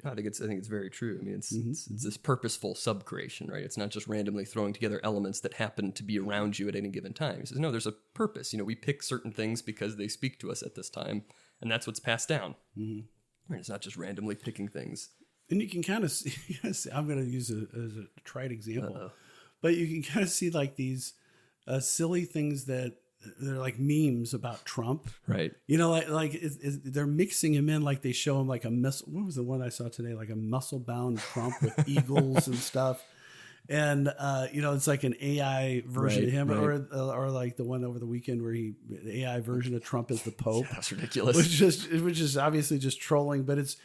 I think it's very true. I mean, it's this purposeful sub-creation, right? It's not just randomly throwing together elements that happen to be around you at any given time. He says, no, there's a purpose. We pick certain things because they speak to us at this time, and that's what's passed down. Right? It's not just randomly picking things. And you can kind of see, I'm going to use as a trite example, but you can kind of see like these silly things that they're like memes about Trump, right? They're mixing him in, like they show him like a missile. What was the one I saw today? Like a muscle-bound Trump with eagles and stuff, and it's like an AI version of him, or like the one over the weekend where the AI version of Trump is the Pope. Yeah, that's ridiculous. Which is obviously just trolling, but it's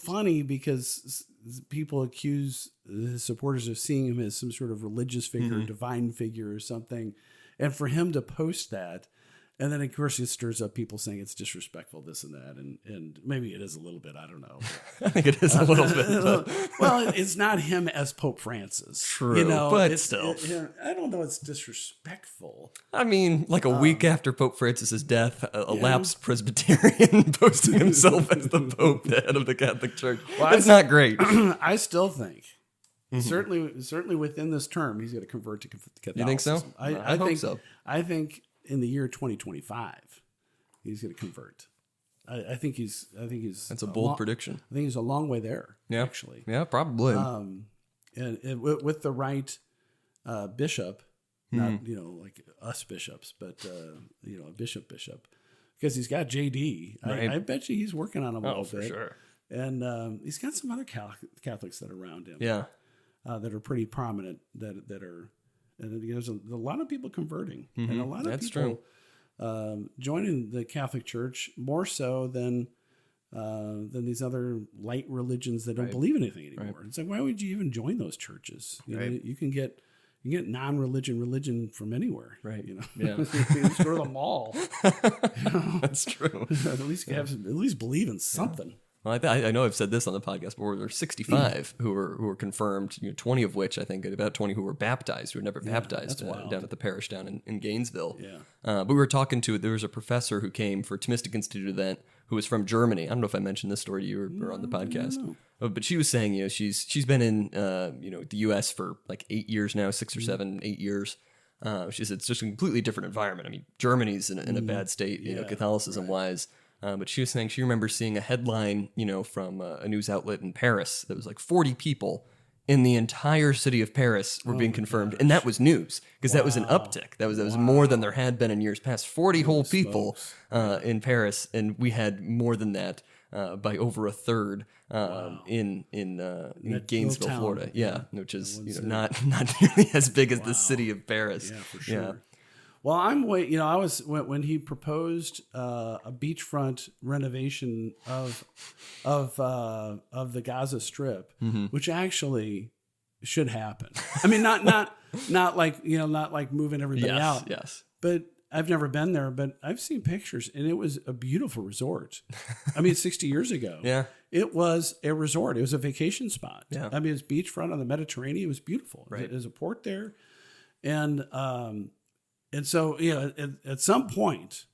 funny because people accuse his supporters of seeing him as some sort of religious figure, divine figure or something. And for him to post that, and then of course it stirs up people saying it's disrespectful, this and that. And maybe it is a little bit, I don't know. I think it is a little bit. Well, it's not him as Pope Francis. True, but still. I don't know, it's disrespectful. I mean, like a week after Pope Francis's death, a lapsed Presbyterian posting himself as the Pope, the head of the Catholic Church. Well, that's not great. I still think, certainly within this term, he's going to convert to Catholicism. You think so? I hope think so. I think in the year 2025, he's going to convert. I think he's. That's a bold prediction. I think he's a long way there. Yeah, actually. Yeah, probably. And with the right bishop, not like us bishops, but a bishop, because he's got JD. Right. I bet you he's working on him a little bit. For sure. And he's got some other Catholics that are around him. Yeah, that are pretty prominent. That are. And there's a lot of people converting, and a lot of people joining the Catholic Church more so than these other light religions that don't believe in anything anymore. Right. It's like, why would you even join those churches? You can get non-religion from anywhere, right? Yeah, you just go to the mall. That's true. At least believe in something. Well, I know I've said this on the podcast before. There were 65 who were confirmed, 20 of which I think about 20 who were baptized, who were never baptized down at the parish down in Gainesville. Yeah. But we were talking to, there was a professor who came for a Thomistic Institute event who was from Germany. I don't know if I mentioned this story to you or on the podcast. But she was saying, she's been in, the U.S. for like 8 years now, 6 or 7, 8 years. She said it's just a completely different environment. I mean, Germany's in a bad state, Catholicism-wise. But she was saying she remembers seeing a headline, from a news outlet in Paris that was like 40 people in the entire city of Paris were being confirmed. And that was news, because that was an uptick. That was more than there had been in years past. 40 whole people in Paris, and we had more than that by over a third in Gainesville, Florida. Yeah, which is not nearly as big as the city of Paris. Yeah, for sure. Yeah. Well, I was when he proposed a beachfront renovation of the Gaza Strip, which actually should happen. I mean, not like moving everybody out. Yes. But I've never been there, but I've seen pictures, and it was a beautiful resort. I mean, 60 years ago, it was a resort. It was a vacation spot. Yeah. I mean, it's beachfront on the Mediterranean. It was beautiful. Right. There's a port there, and so at some point,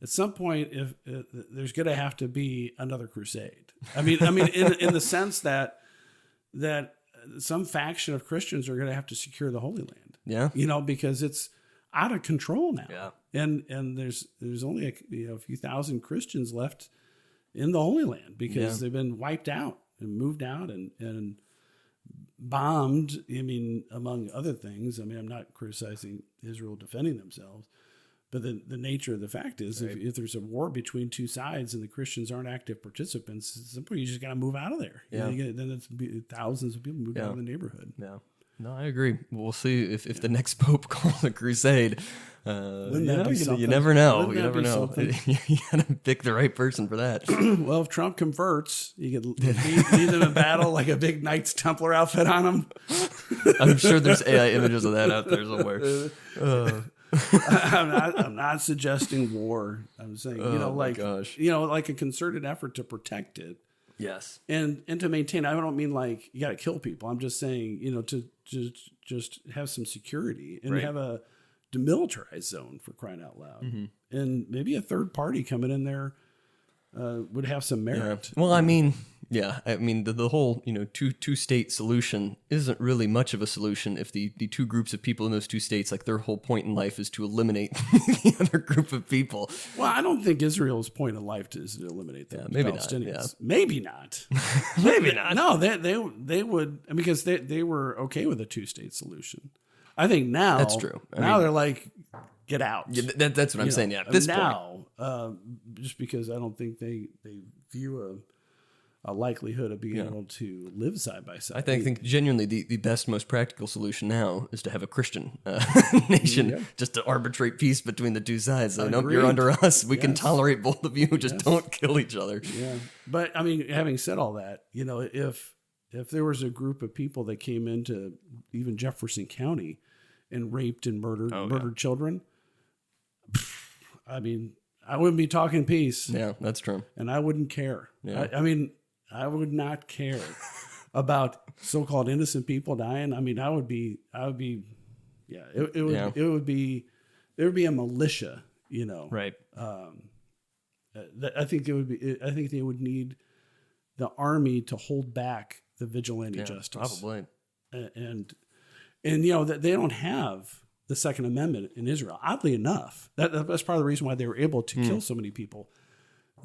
if there's going to have to be another crusade. I mean, in the sense that some faction of Christians are going to have to secure the Holy Land. Yeah, because it's out of control now. Yeah, and there's only a few thousand Christians left in the Holy Land because they've been wiped out and moved out and bombed. I mean, among other things. I mean, I'm not criticizing Israel defending themselves, but the nature of the fact is, if there's a war between two sides and the Christians aren't active participants, at some point you just got to move out of there. Yeah. Then it's thousands of people moved out of the neighborhood. Yeah. No, I agree. We'll see if the next pope calls a crusade. You never know. You never know. You got to pick the right person for that. Well, if Trump converts, you could lead them in battle like a big Knights Templar outfit on him. I'm sure there's AI images of that out there somewhere. I'm not suggesting war. I'm saying, like a concerted effort to protect it. Yes. And to maintain, I don't mean like you got to kill people. I'm just saying, to just have some security and have a demilitarized zone, for crying out loud. Mm-hmm. And maybe a third party coming in there would have some merit. Yeah. Well, I mean, the whole, two-state solution isn't really much of a solution if the two groups of people in those two states, like their whole point in life is to eliminate the other group of people. Well, I don't think Israel's point in life is to eliminate the Palestinians. Not, Maybe not. Maybe not. No, they would, because they were okay with a two-state solution. I think now that's true. Now they're like, get out. Yeah, that's what I'm saying. Yeah, at this point, just because I don't think they view a likelihood of being able to live side by side. I think genuinely the best, most practical solution now is to have a Christian nation, just to arbitrate peace between the two sides. So, nope, you're under us. We can tolerate both of you. Just don't kill each other. Yeah, but I mean, having said all that, if there was a group of people that came into even Jefferson County and raped and murdered children, I mean, I wouldn't be talking peace. Yeah, that's true. And I wouldn't care. Yeah. I mean, I would not care about so-called innocent people dying. I mean, it would be, there would be a militia, Right. I think they would need the army to hold back the vigilante justice. Probably. And that they don't have the Second Amendment in Israel. Oddly enough, that's part of the reason why they were able to kill so many people.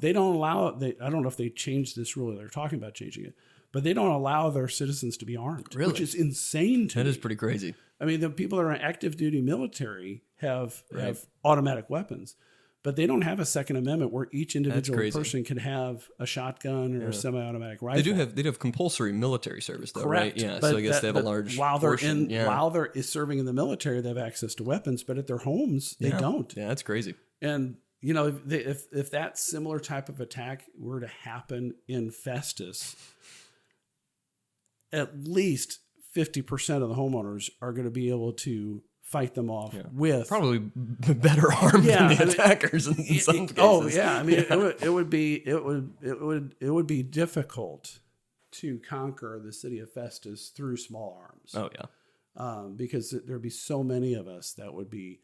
They don't allow it. I don't know if they changed this rule. They're talking about changing it, but they don't allow their citizens to be armed, which is insane to me. That is pretty crazy. I mean, the people that are in active duty military have automatic weapons, but they don't have a Second Amendment where each individual person can have a shotgun or a semi-automatic rifle. They do have compulsory military service, though, correct? Right? Yeah, but so I guess they have a large while portion. While they're serving in the military, they have access to weapons, but at their homes they don't. Yeah, that's crazy. And if that similar type of attack were to happen in Festus, at least 50% of the homeowners are going to be able to fight them off with probably better armed than the attackers in some cases. Oh yeah, I mean it would be difficult to conquer the city of Festus through small arms. Oh yeah, because there'd be so many of us that would be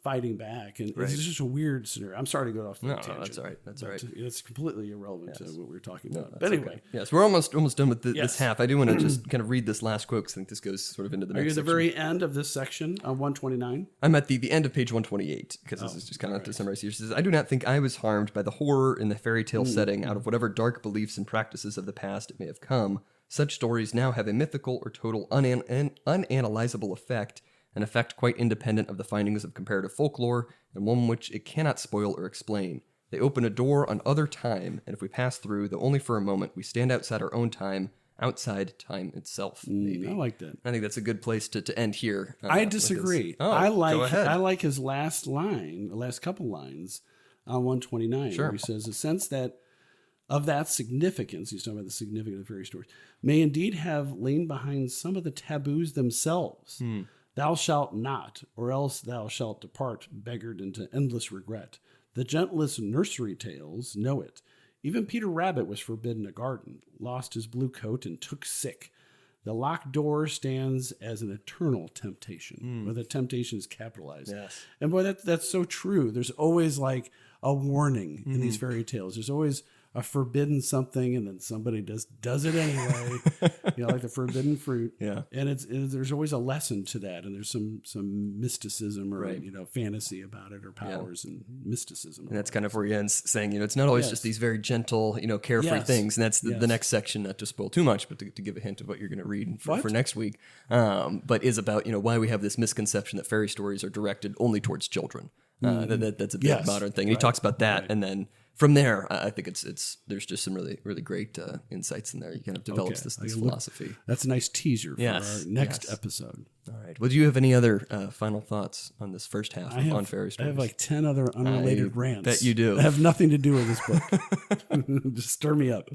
fighting back, and it's just a weird scenario. I'm sorry to go off the tangent. No, that's all right. That's all right. It's completely irrelevant to what we were talking about. But anyway, yes, we're almost done with this half. I do want to just kind of read this last quote because I think this goes sort of into the next. Are you at the section. very end of this section on 129? I'm at the end of page 128 because this is just kind of to summarize here. She says, "I do not think I was harmed by the horror in the fairy tale setting out of whatever dark beliefs and practices of the past it may have come. Such stories now have a mythical or total unanalyzable effect, an effect quite independent of the findings of comparative folklore, and one which it cannot spoil or explain. They open a door on other time, and if we pass through, though only for a moment, we stand outside our own time, outside time itself, maybe. I like that. I think that's a good place to end here. I disagree. Go ahead. I like his last line, the last couple lines on 129, Sure. where he says, a sense that of that significance, he's talking about the significance of fairy stories, may indeed have lain behind some of the taboos themselves. Thou shalt not, or else thou shalt depart beggared into endless regret. The gentlest nursery tales know it. Even Peter Rabbit was forbidden a garden, lost his blue coat, and took sick. The locked door stands as an eternal temptation, where the temptation is capitalized. Yes. And boy, that's so true. There's always like a warning in these fairy tales. There's always a forbidden something, and then somebody does it anyway. Like the forbidden fruit. Yeah. And there's always a lesson to that, and there's some mysticism or fantasy about it, or powers and mysticism. And that's kind of where he ends, saying, it's not always just these very gentle, carefree things. And that's the next section, not to spoil too much, but to give a hint of what you're going to read for next week. But is about why we have this misconception that fairy stories are directed only towards children. That's a big modern thing. And he talks about that, and then from there, I think there's just some really, really great insights in there. He kind of develops this philosophy. That's a nice teaser for our next episode. All right. Well, do you have any other final thoughts on this first half on fairy stories? I have like 10 other unrelated rants. Bet you do. That have nothing to do with this book. Just stir me up.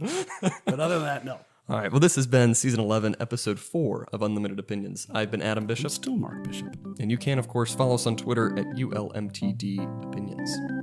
But other than that, no. All right. Well, this has been Season 11, Episode 4 of Unlimited Opinions. I've been Adam Bishop. I'm still Mark Bishop. And you can, of course, follow us on Twitter at ULMTD Opinions.